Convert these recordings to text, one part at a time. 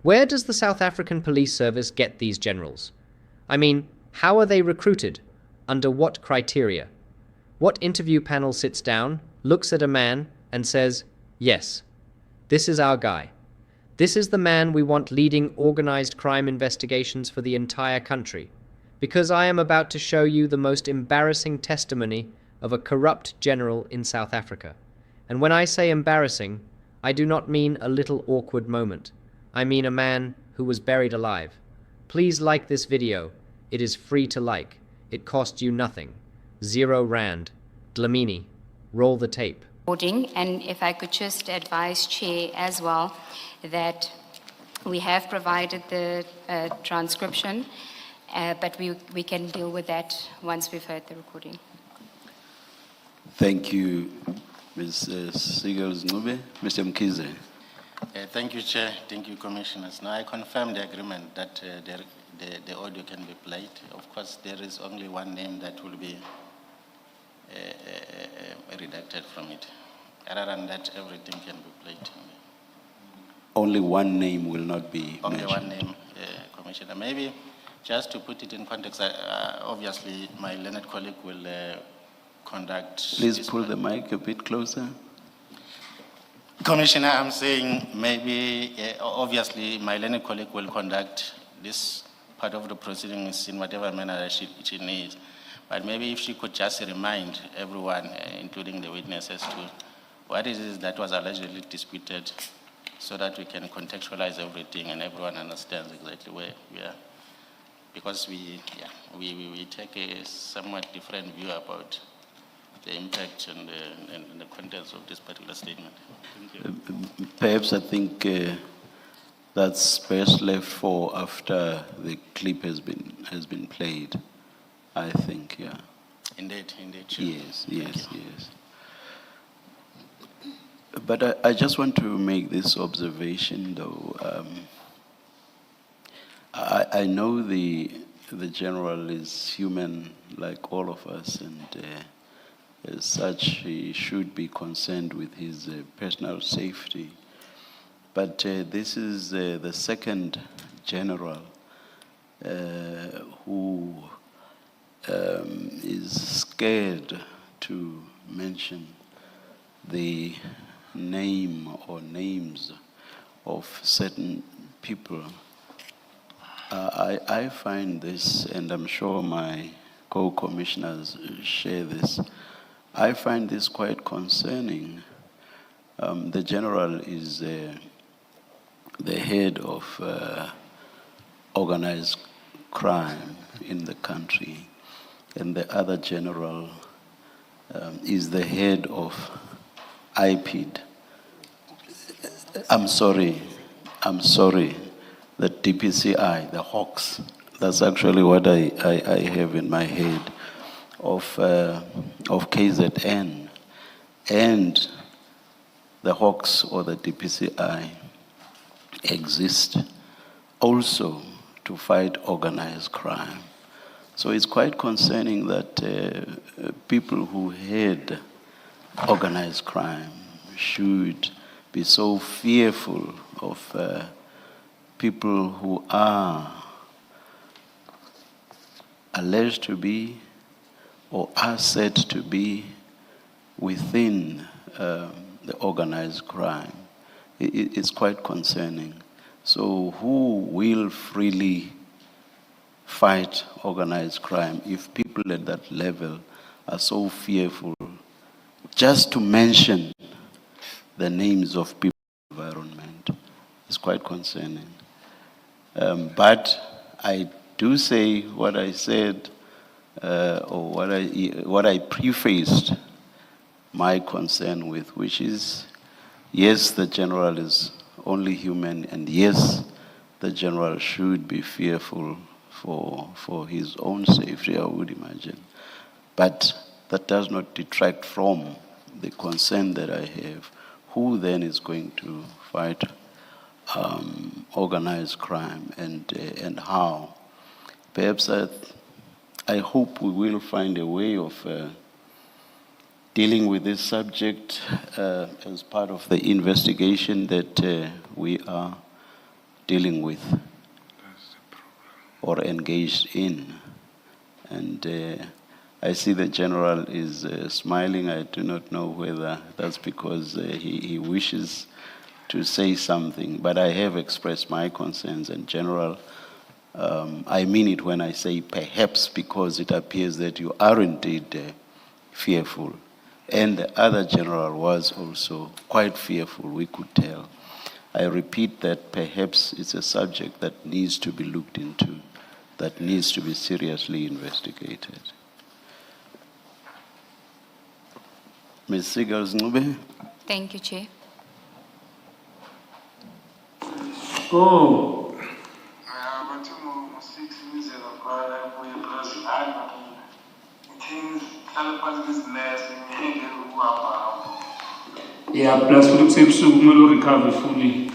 Where does the South African Police Service get these generals? I mean, how are they recruited? Under what criteria? What interview panel sits down, looks at a man, and says, yes, this is our guy. This is the man we want leading organized crime investigations for the entire country. Because I am about to show you the most embarrassing testimony of a corrupt general in South Africa. And when I say embarrassing, I do not mean a little awkward moment. I mean a man who was buried alive. Please like this video. It is free to like. It costs you nothing. 0 rand. Dlamini. Roll the tape. And if I could just advise Chair as well that we have provided the transcription, but we can deal with that once we've heard the recording. Thank you, Ms. Sigel-Ncube. Mr. Mkize. Thank you, Chair. Thank you, Commissioners. Now, I confirm the agreement that the audio can be played. Of course, there is only one name that will be redacted from it. Other than that, everything can be played. Only one name will not be Only mentioned. one name, Commissioner. Maybe just to put it in context, obviously my learned colleague will conduct... Please pull the mic a bit closer. Commissioner, I'm saying maybe, obviously, my learned colleague will conduct this part of the proceedings in whatever manner that she needs. But maybe if she could just remind everyone, including the witnesses, to what it is that was allegedly disputed, so that we can contextualize everything and everyone understands exactly where we are. Because we take a somewhat different view about the impact and the contents of this particular statement. Thank you. Perhaps I think that's best left for after the clip has been played. I think, yeah. Indeed, sure. Yes. But I just want to make this observation, though. I know the general is human like all of us, and as such, he should be concerned with his personal safety. But this is the second general who is scared to mention the name or names of certain people. I find this, and I'm sure my co-commissioners share this, I find this quite concerning. The general is the head of organized crime in the country, and the other general is the head of IPID. I'm sorry, the DPCI, the Hawks. That's actually what I have in my head of KZN. And the Hawks or the DPCI exist also to fight organized crime. So it's quite concerning that people who head organized crime should be so fearful of people who are alleged to be or are said to be within the organized crime. It's quite concerning. So who will freely fight organized crime if people at that level are so fearful just to mention the names of people in the environment? It's quite concerning. But I do say what I said, or what I prefaced my concern with, which is, yes, the general is only human, and yes, the general should be fearful for his own safety, I would imagine. But that does not detract from the concern that I have. Who then is going to fight organized crime, and how? Perhaps I hope we will find a way of dealing with this subject as part of the investigation that we are dealing with or engaged in. And I see the general is smiling. I do not know whether that's because he wishes to say something, but I have expressed my concerns, and general, I mean it when I say perhaps, because it appears that you are indeed fearful. And the other general was also quite fearful, we could tell. I repeat that perhaps it's a subject that needs to be looked into, that needs to be seriously investigated. Ms. Sigals-Ncube? Thank you, Chair. Go. Yeah, plus for the same soup, we'll recover fully.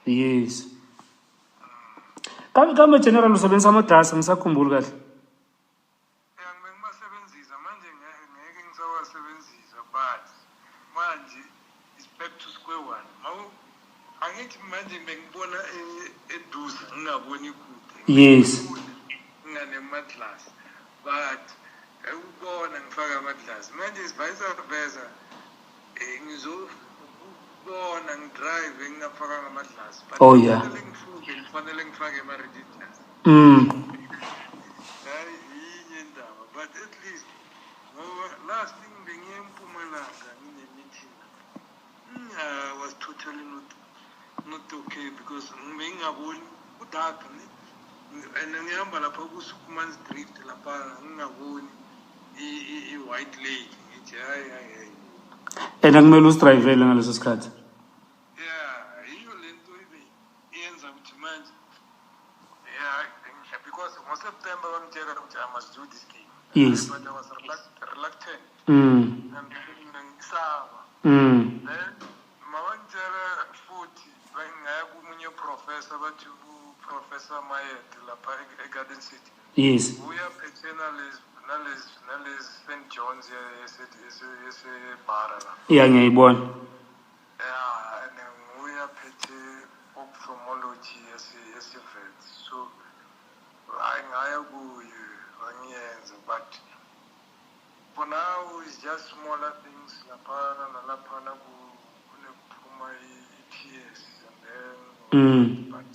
Yes. Kama general usebenza amadrasa ngisakhumbula kahle. Ngimasebenzisa manje ngeke ngisawasebenzisa, but manje is back to square one. Angithi manje bengibona eduze ngingaboni kude. Yes. Ngane madlangana, but ukubona ngifaka amadlangana manje isivayisa veza ngizobona ngidrive ngingafaka amadlangana. Oh yeah. Kufanele ngifake ama-registers. But at least, last thing bengiye eMpumalanga ngine-meeting, I was totally not okay because ngingaboni dark, and ngihamba lapha kuSukuman Street lapha ngingaboni i-white lady ngithi hayi. And akumele usidrivele ngaleso sikhathi. Yeah, iyo lento iyenza ukuthi manje, yeah, because ngoSeptember bangitshela ukuthi I must do this thing. Yes. But I was reluctant. Mm. And ngisaba. Mm. Then mawangitshela futhi bengaya kumunye professor bathi Professor Mayet lapha eGarden City. Yes. Uyaphethe nalezi St. John's yesebhara la. Yeah, ngiyayibona. Yeah, and uyaphethe ophthalmology yesivet. So ngaya kuye wangiyenza, but for now it's just smaller things laphana nalaphana kunephuma i-TS and then but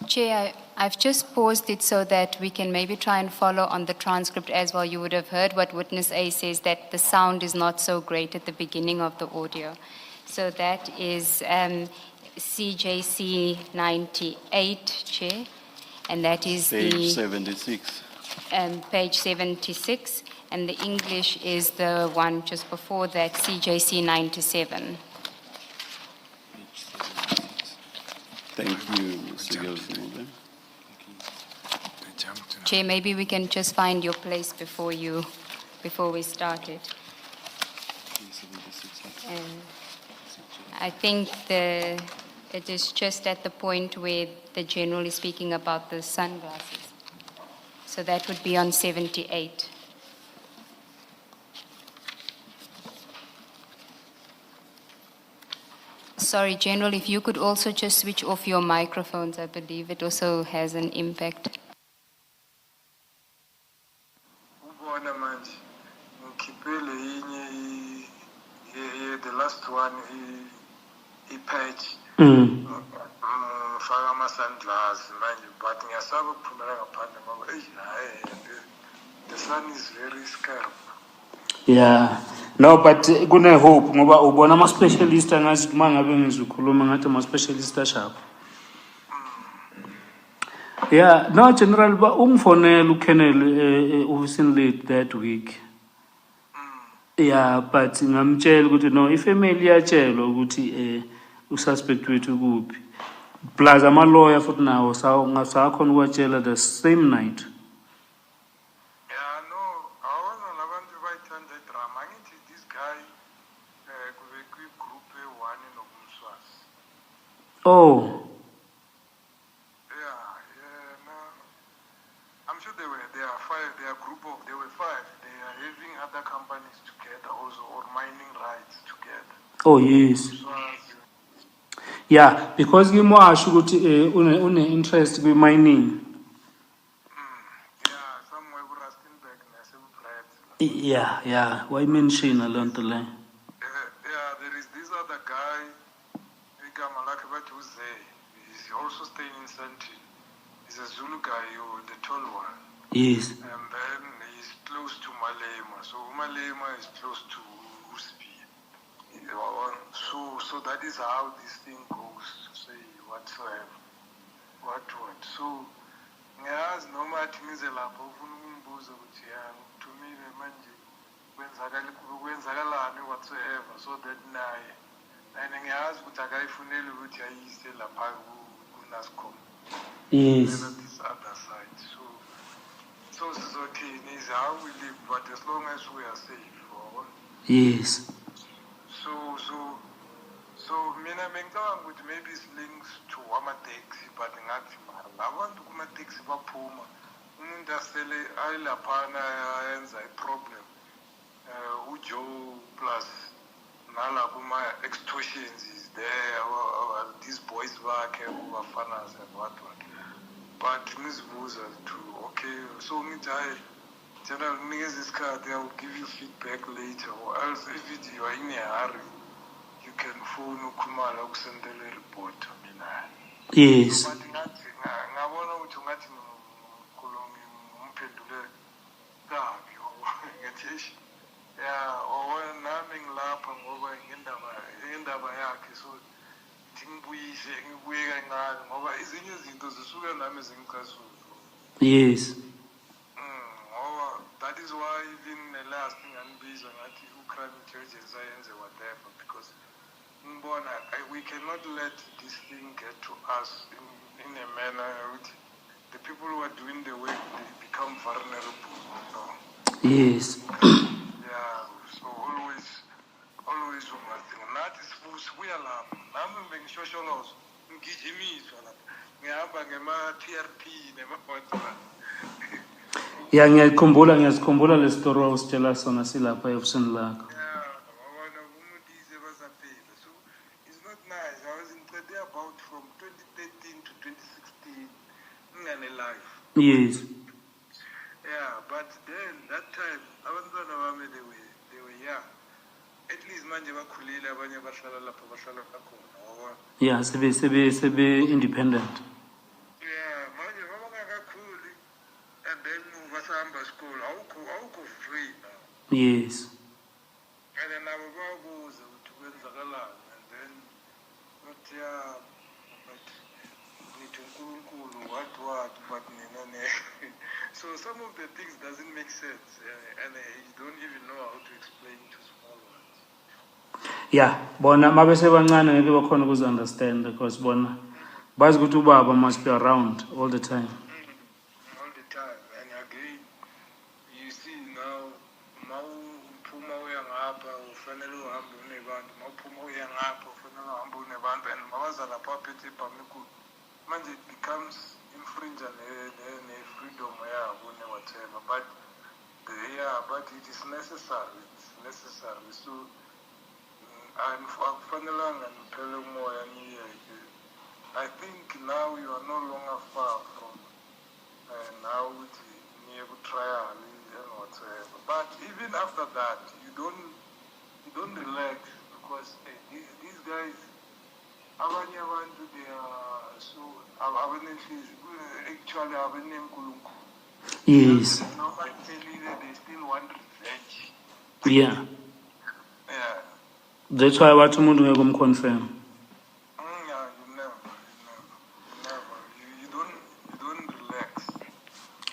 Chair, I've just paused it so that we can maybe try and follow on the transcript as well. You would have heard what witness A says, that the sound is not so great at the beginning of the audio. So that is CJC 98, Chair, and that is Page 76. page 76, and the English is the one just before that, CJC 97. Thank you, Mr. Sigals-Ncube. Chair, maybe we can just find your place before we start it. I think it is just at the point where the general is speaking about the sunglasses. So that would be on 78. Sorry, General, if you could also just switch off your microphones, I believe it also has an impact. ubona manje ngikhiphele inye the last one i-patch ngifaka ama-sunglass manje, but ngiyasaba ukuphumela ngaphandle ngoba the sun is very scarp. Yeah. No, but kune hope ngoba ubona ama specialist angazi uma ngabe ngizokhuluma ngathi ama specialist ashapha. Yeah, no general ba ungifonela uKennel officing late that week. Yeah, but ngamtshela ukuthi no ifamily yatshelwa ukuthi ususpect wethu kuphi. Plus ama lawyer futhi nawo ngasakhona ukwatshela the same night. Oh. I'm sure they were five. They were five. They are other companies together also, or mining rights together. Oh yes. So, Yeah, because ngimwasho ukuthi une interest kwi mining. yeah, somewhere with Rustenburg, Nasebrad. Yeah, why mention along the line? Yeah, there is this other guy, who's there. He's also staying in Sentin. He's a Zulu guy, the tall one. Yes. And then he's close to Malema. So Malema is close to Uspi. So that is how this thing goes, to say whatsoever. What. So, ngiyazi noma athi ngize lapho ufuna ukungibuza ukuthi ngithumile manje kwenzakalani whatsoever, so that naye ngiyazi ukuthi akayifuneli ukuthi ayise lapha ku-NASCOM. Yes. This other side. So sizothini is how we live, but as long as we are safe. Yes. So mina bengicabanga ukuthi maybe it's links to ama-taxi, but ngathi abantu kuma-taxi baphuma umuntu asele ayilaphana ayenza i-problem uJoe plus nalapho ma-extortions is there, these boys bakhe ubafanas and what. But ngizibuza to okay, so ngithi hayi General, niggas this card, I will give you feedback later, or else if you are in a hurry, you can phone Khumalo to send a report. Yes. But ngabona ukuthi ngathi ngikholongi umphendule kabi ngathi yeah, or nami ngilapha ngoba ngendaba yakhe, so ngibuyise ngibuye kancane ngoba ezinye izinto zisuka nami zingicasuza. Yes. That is why even the last thing I'm busy on crime intelligence science or whatever, because we cannot let this thing get to us in a manner which the people who are doing the work, they become vulnerable. Yes. Yeah, so always one thing. That is we are laughing. I'm being social laws. TRP, Yeah, ngiyakhumbula le story ositshela sona silapha eofisini lakho. So it's not nice. I was in Trade about from 2013 to 2016 in a life. Yes. Yeah, but then that time abantwana bami they were young. At least manje bakhulile abanye bahlala lapho bahlala khona. Yeah, sebe independent. Yeah, manje babangakakhuli. And then vasahamba school awukho free now. Yes. And then nabo babuza ukuthi kwenzakalani, and then but yeah, but nithi uNkulunkulu what but nina so some of the things doesn't make sense, and you don't even know how to explain to small ones. Yeah, bona mabese bancane ngeke bakhona ukuzi understand, because bona bazi ukuthi ubaba must be around all the time. All the time. And again, you see now, mawuphuma uya ngapha ufanele uhambe unebantu, mawuphuma uya ngapha ufanele uhambe unebantu, and mabaza lapha aphethe ibhamikulu. Manje it becomes infringe ne-freedom yabo ne whatever, but it is necessary. It's necessary. So akufanelanga niphele umoya niyeke. I think now you are no longer far from now with near trial and whatever. But even after that, you don't relax, because these guys, abanye abantu they are so actually abanenkulunkulu. Yes. They still want revenge. Yeah. Yeah. That's why wathi umuntu ngeke umconfirm. Yeah, you never. You don't relax.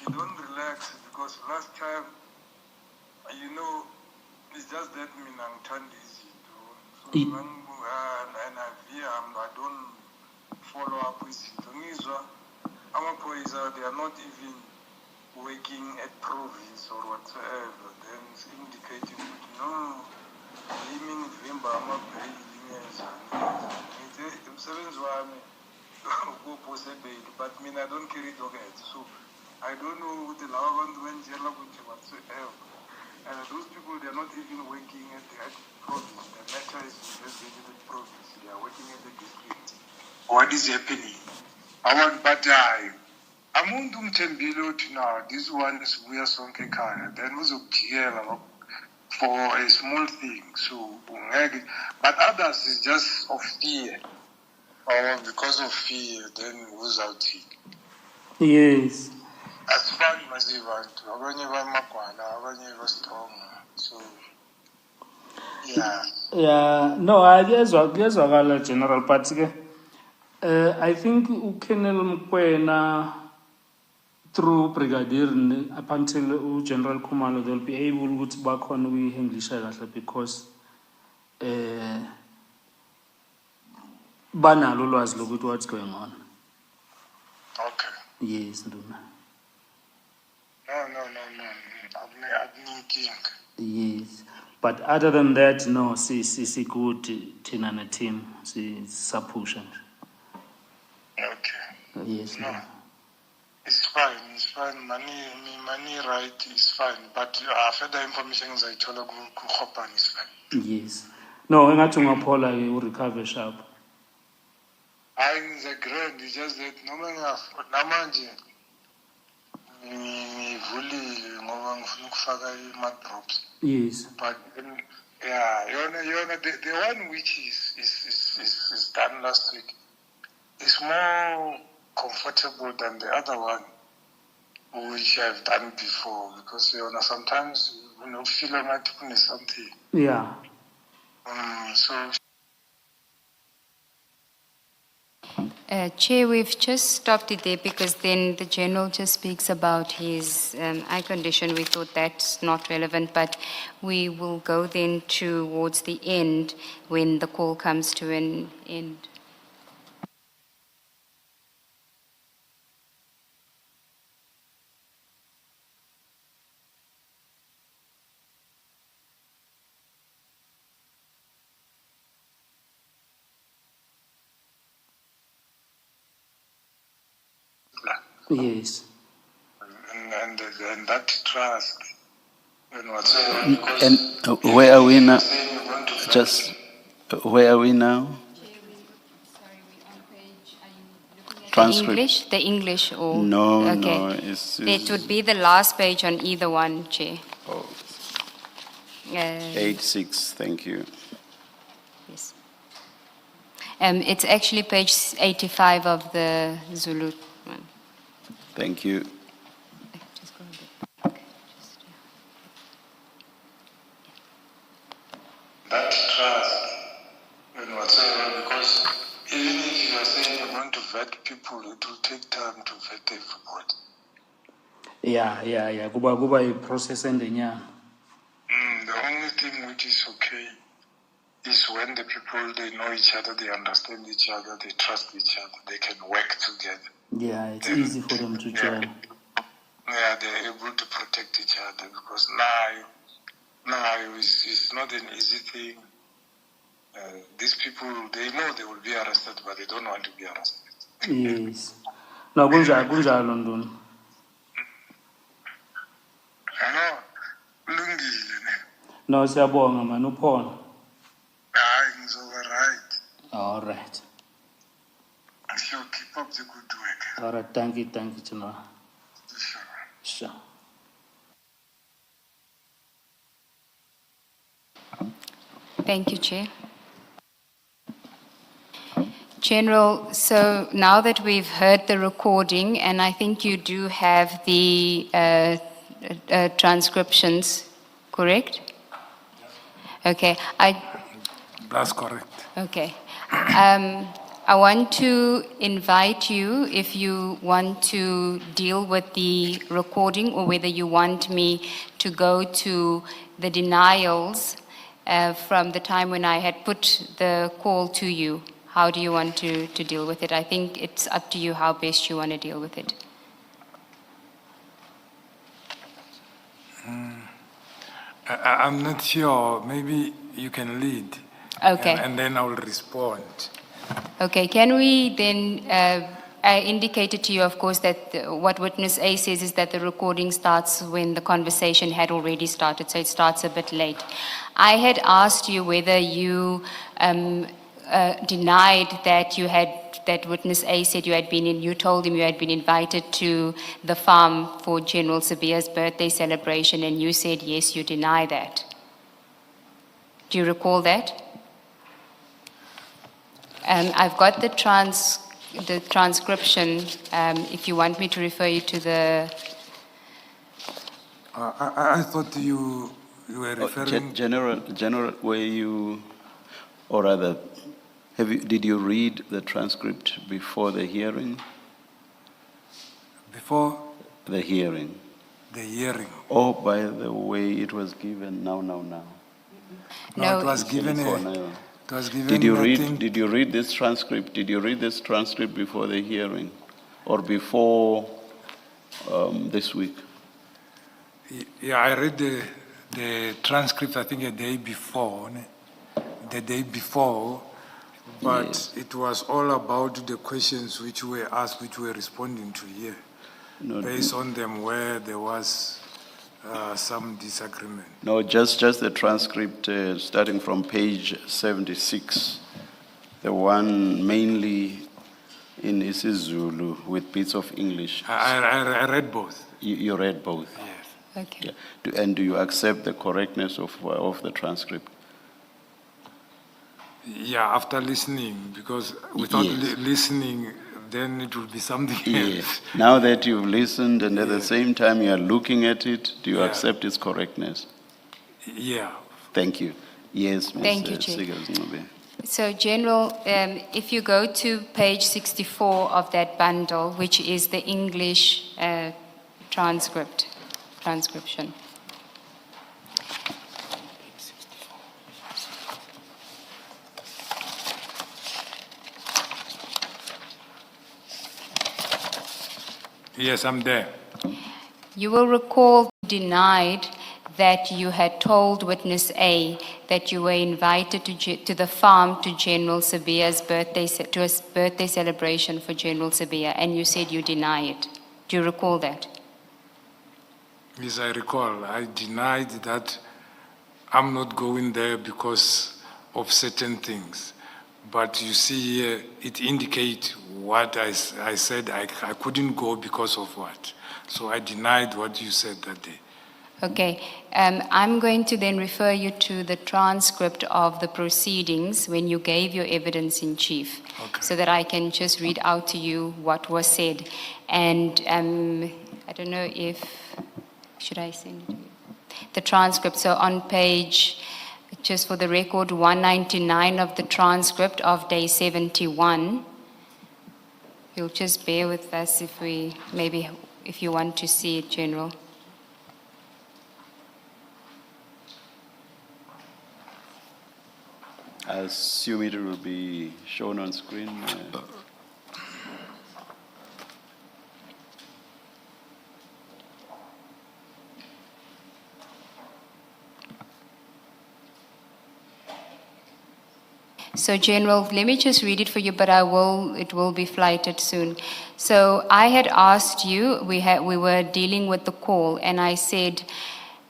You don't relax, because last time, it's just that I'm easy. So and I don't follow up with it. They are not even working at province or whatsoever. Then it's indicating no. Leaving Vimba, I'm not paying umsebenzi wami possible, but I don't carry dog heads, so I don't know what the lava bantu whatsoever. And those people even working at the province. The matter is investigated at province. They are working at the district. What is happening? I want bataille. Amuntu umthembile uthi now this one is buya sonke ekhaya. Then uzokujikela for a small thing. So but others is just of fear. Or because of fear, then who's out here? Yes. Asifani mazibantu, abanye bamagwala, abanye basitronga. So yeah. Yeah, no, kuyezwakala General, but I think uKenel Mkwena through Brigadier up until General Khumalo, they'll be able to back on we English because banalo ulwazi lokuthi what's going on. Okay. Yes, Nduna. No. I've Yes. But other than that, no, see good team and a team, see support. Okay. Yes, No. Nduna. It's fine. Money right is fine. But further information I told you Kuhopan is fine. Yes. No, engathi ungaphola ke urecover sharp. I'm the grand, it's just that namanje ngivulile ngoba ngifuna ukufaka ama-drops. Yes. But yeah, the one which is done last week is more comfortable than the other one which I've done before because sometimes feel like something. Yeah. So Chair, we've just stopped it there because then the General just speaks about his eye condition. We thought that's not relevant, but we will go then towards the end when the call comes to an end. Yes. and that trust and whatsoever. Because And where are we now? saying you're going to Just where are we now? Transcript. English? The English or? No, Okay. no, it's It would be the last page on either one, Chair. oh, 86, thank you. Yes. It's actually page 85 of the Zulu one. Thank you. Just go a bit. Okay, that trust and whatsoever, because even if you are saying you're going to vet people, it will take time to vet everybody. Yeah. Kuba a process and then The only thing which is okay is when the people, they know each other, they understand each other, they trust each other, they can work together. yeah, it's easy for them to join. Yeah, they're able to protect each other because now it's not an easy thing. These people, they know they will be arrested, but they don't want to be arrested. Yes. No, kunjalo Nduna. I know, kulungile ne. No, siyabonga man uphona. Hayi, ngizoba right. All right. So keep up the good work. All right, thank you, General. Sure. Sure. Thank you, Chair. General, so now that we've heard the recording, and I think you do have the transcriptions, correct? Okay. That's correct. Okay. I want to invite you, if you want to deal with the recording or whether you want me to go to the denials from the time when I had put the call to you. How do you want to deal with it? I think it's up to you how best you want to deal with it. I'm not sure. Maybe you can lead. Okay. And then I will respond. Okay, can we then I indicated to you, of course, that what witness A says is that the recording starts when the conversation had already started, so it starts a bit late. I had asked you whether you denied that witness A said you told him you had been invited to the farm for General Sibiya's birthday celebration, and you said yes, you deny that. Do you recall that? I've got the transcription, if you want me to refer you to the... I thought you were referring... General, were you, or rather, did you read the transcript before the hearing? Before? The hearing. The hearing. Oh, by the way, it was given now. No, No, it was given It was given Did you read this transcript? Did you read this transcript before the hearing, or before this week? Yeah, I read the transcript, I think, the day before, but Yes. it was all about the questions which were asked, which we're responding to here. No, Based on them where there was some disagreement. No, just the transcript starting from page 76, the one mainly in isiZulu with bits of English. I read both. You read both? Yes. Okay. Yeah. And do you accept the correctness of the transcript? Yeah, after listening, because without Yes. listening, then it will be something Yes. else. Now that you've listened and at the Yes. same time you are looking at it, do you Yeah. accept its correctness? Yeah. Thank you. Yes, Ms. Thank you, Chair. Sigazingobe. So, General, if you go to page 64 of that bundle, which is the English transcription. Yes, I'm there. You will recall you denied that you had told witness A that you were invited to the farm to General Sibiya's birthday celebration for General Sibiya, and you said you deny it. Do you recall that? Yes, I recall. I denied that I'm not going there because of certain things. But you see here, it indicates what I said. I couldn't go because of what. So I denied what you said that day. Okay. I'm going to then refer you to the transcript of the proceedings when you gave your evidence in chief, Okay. so that I can just read out to you what was said. And I don't know if, should I send it to you? The transcript, so on page, just for the record, 199 of the transcript of day 71. You'll just bear with us if you want to see it, General. I assume it will be shown on screen. So, General, let me just read it for you, but it will be flighted soon. So, I had asked you, we were dealing with the call, and I said,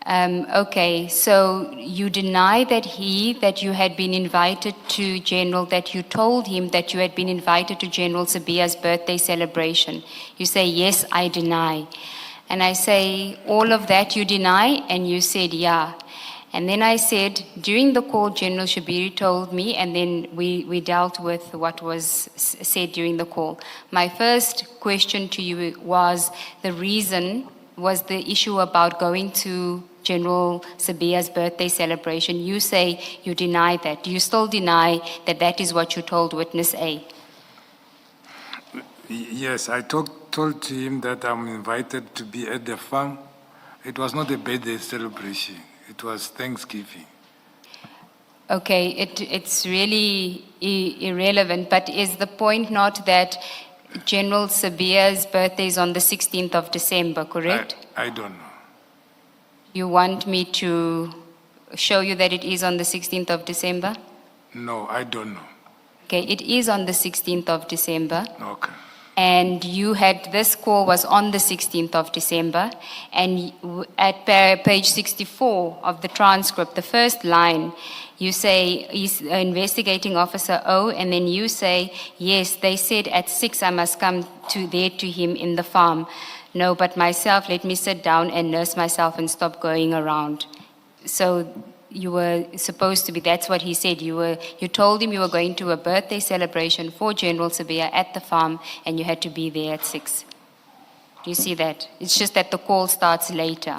okay, so you deny that you had been invited to General, that you told him that you had been invited to General Sibiya's birthday celebration. You say, yes, I deny. And I say, all of that you deny? And you said, yeah. And then I said, during the call, General Shibiri told me, and then we dealt with what was said during the call. My first question to you was the issue about going to General Sibiya's birthday celebration. You say you deny that. Do you still deny that that is what you told witness A? Yes, I told him that I'm invited to be at the farm. It was not a birthday celebration. It was Thanksgiving. Okay, it's really irrelevant, but is the point not that General Sibiya's birthday is on the 16th of December, correct? I don't know. You want me to show you that it is on the 16th of December? No, I don't know. Okay, it is on the 16th of December. Okay. And you had, this call was on the 16th of December, and at page 64 of the transcript, the first line, you say, he's investigating officer O, and then you say, yes, they said at 6 I must come there to him in the farm. No, but myself, let me sit down and nurse myself and stop going around. So you were supposed to be, that's what he said. You told him you were going to a birthday celebration for General Sibia at the farm, and you had to be there at 6. Do you see that? It's just that the call starts later.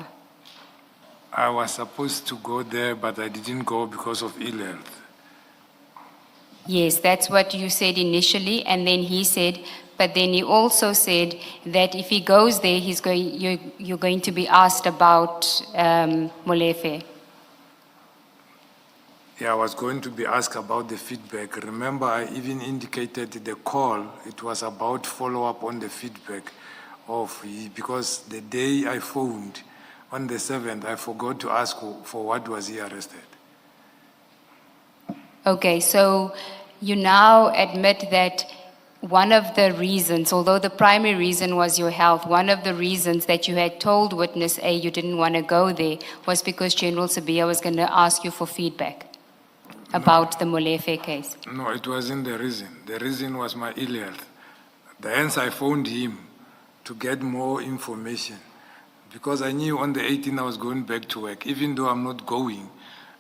I was supposed to go there, but I didn't go because of ill health. Yes, that's what you said initially, and then he said, but then he also said that if he goes there, you're going to be asked about Molefe. Yeah, I was going to be asked about the feedback. Remember, I even indicated the call, it was about follow-up on the feedback because the day I phoned, on the 7th, I forgot to ask for what was he arrested. Okay, so you now admit that one of the reasons, although the primary reason was your health, one of the reasons that you had told witness A you didn't want to go there was because General Sibia was going to ask you for feedback about the Molefe case. No, it wasn't the reason. The reason was my ill health. Hence, I phoned him to get more information because I knew on the 18th I was going back to work. Even though I'm not going,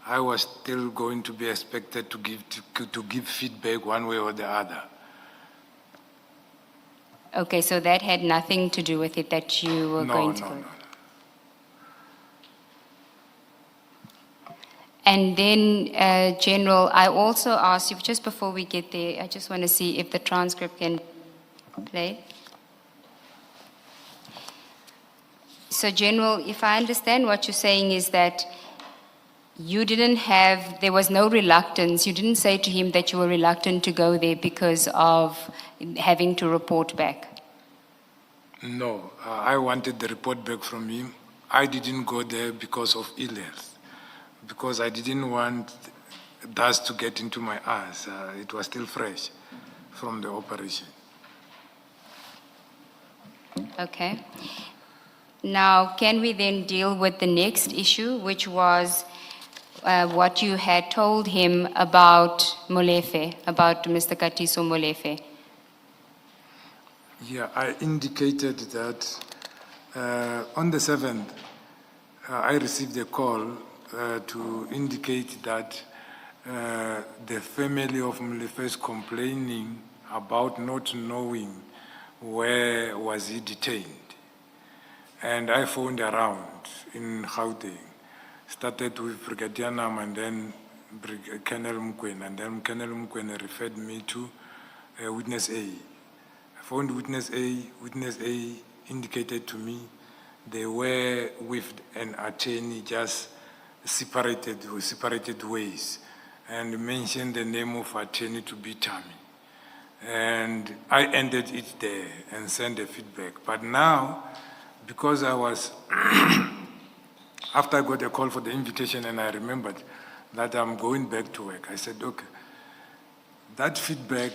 I was still going to be expected to give feedback one way or the other. Okay, so that had nothing to do with it that you were going to go. No. And then, General, I also asked you, just before we get there, I just want to see if the transcript can play. So, General, if I understand what you're saying is that you didn't have, there was no reluctance. You didn't say to him that you were reluctant to go there because of having to report back. No, I wanted the report back from him. I didn't go there because of ill health, because I didn't want dust to get into my eyes. It was still fresh from the operation. Okay. Now, can we then deal with the next issue, which was what you had told him about Molefe, about Mr. Katiso Molefe? Yeah, I indicated that on the 7th, I received a call to indicate that the family of Molefe is complaining about not knowing where was he detained. And I phoned around in Gauteng, started with Brigadier Nam and then Colonel Mkwena, and then Colonel Mkwena referred me to Witness A. I phoned Witness A. Witness A indicated to me they were with an attorney just separated ways, and mentioned the name of attorney to be Tammy. And I ended it there and sent the feedback. But now, because I was, after I got a call for the invitation and I remembered that I'm going back to work, I said, okay, that feedback,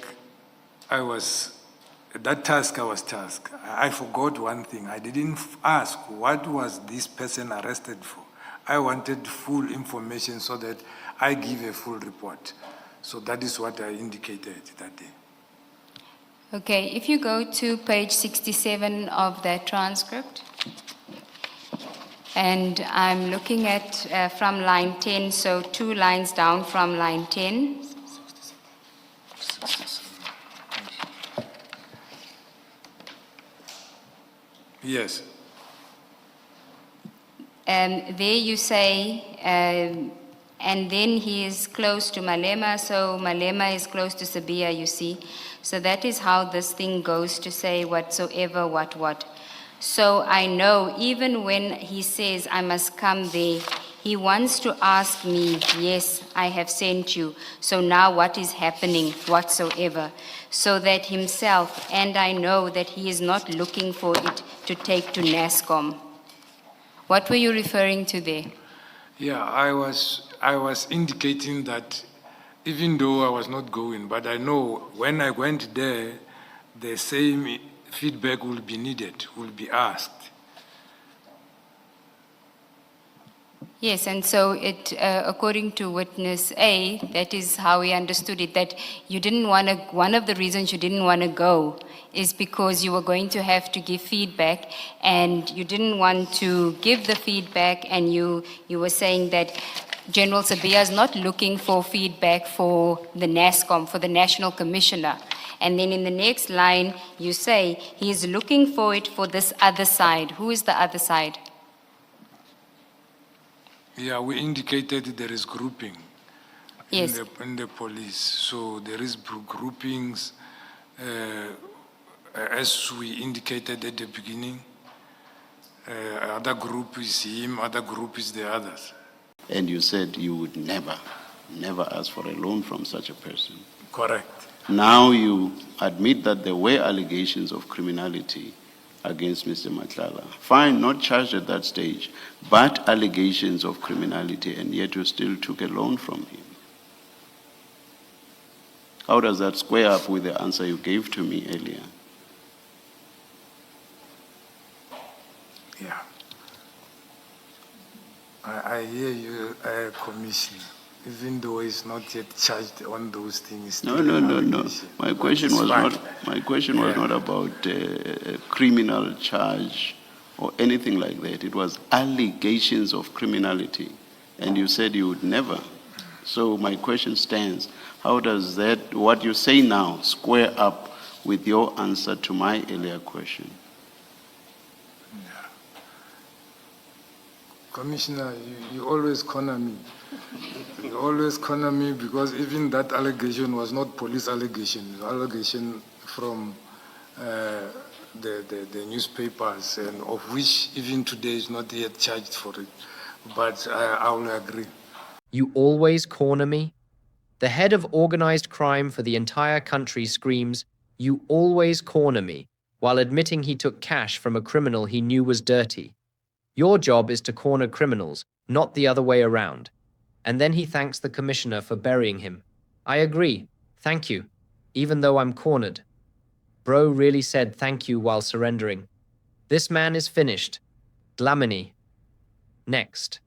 that task I was tasked. I forgot one thing. I didn't ask what was this person arrested for. I wanted full information so that I give a full report. So that is what I indicated that day. Okay, if you go to page 67 of that transcript, and I'm looking at from line 10, so 2 lines down from line 10. Yes. There you say, and then he is close to Malema, so Malema is close to Sibia, you see. So that is how this thing goes to say whatsoever, what. So I know even when he says I must come there, he wants to ask me, yes, I have sent you. So now what is happening whatsoever? So that himself, and I know that he is not looking for it to take to NASCOM. What were you referring to there? Yeah, I was indicating that even though I was not going, but I know when I went there, the same feedback will be needed, will be asked. Yes, and so it, according to witness A, that is how we understood it, that you didn't want to, one of the reasons you didn't want to go is because you were going to have to give feedback and you didn't want to give the feedback, and you were saying that General Sabia is not looking for feedback for the NASCOM, for the National Commissioner. And then in the next line, you say he is looking for it for this other side. Who is the other side? Yeah, we indicated there is grouping Yes. in the police. So there is groupings, as we indicated at the beginning. Other group is him, other group is the others. And you said you would never ask for a loan from such a person. Correct. Now you admit that there were allegations of criminality against Mr. Matlala. Fine, not charged at that stage, but allegations of criminality, and yet you still took a loan from him. How does that square up with the answer you gave to me earlier? Yeah. I hear you, Commissioner. Even though it's not yet charged on those things. No. My question was not about a criminal charge or anything like that. It was allegations of criminality, and you said you would never. So my question stands: how does that, what you say now, square up with your answer to my earlier question? Commissioner, you always corner me. You always corner me because even that allegation was not police allegation. It was allegation from the newspapers, and of which even today is not yet charged for it. But I will agree. You always corner me? The head of organized crime for the entire country screams, "You always corner me," while admitting he took cash from a criminal he knew was dirty. Your job is to corner criminals, not the other way around. And then he thanks the commissioner for burying him. I agree. Thank you. Even though I'm cornered. Bro really said thank you while surrendering. This man is finished. Dlamini. Next.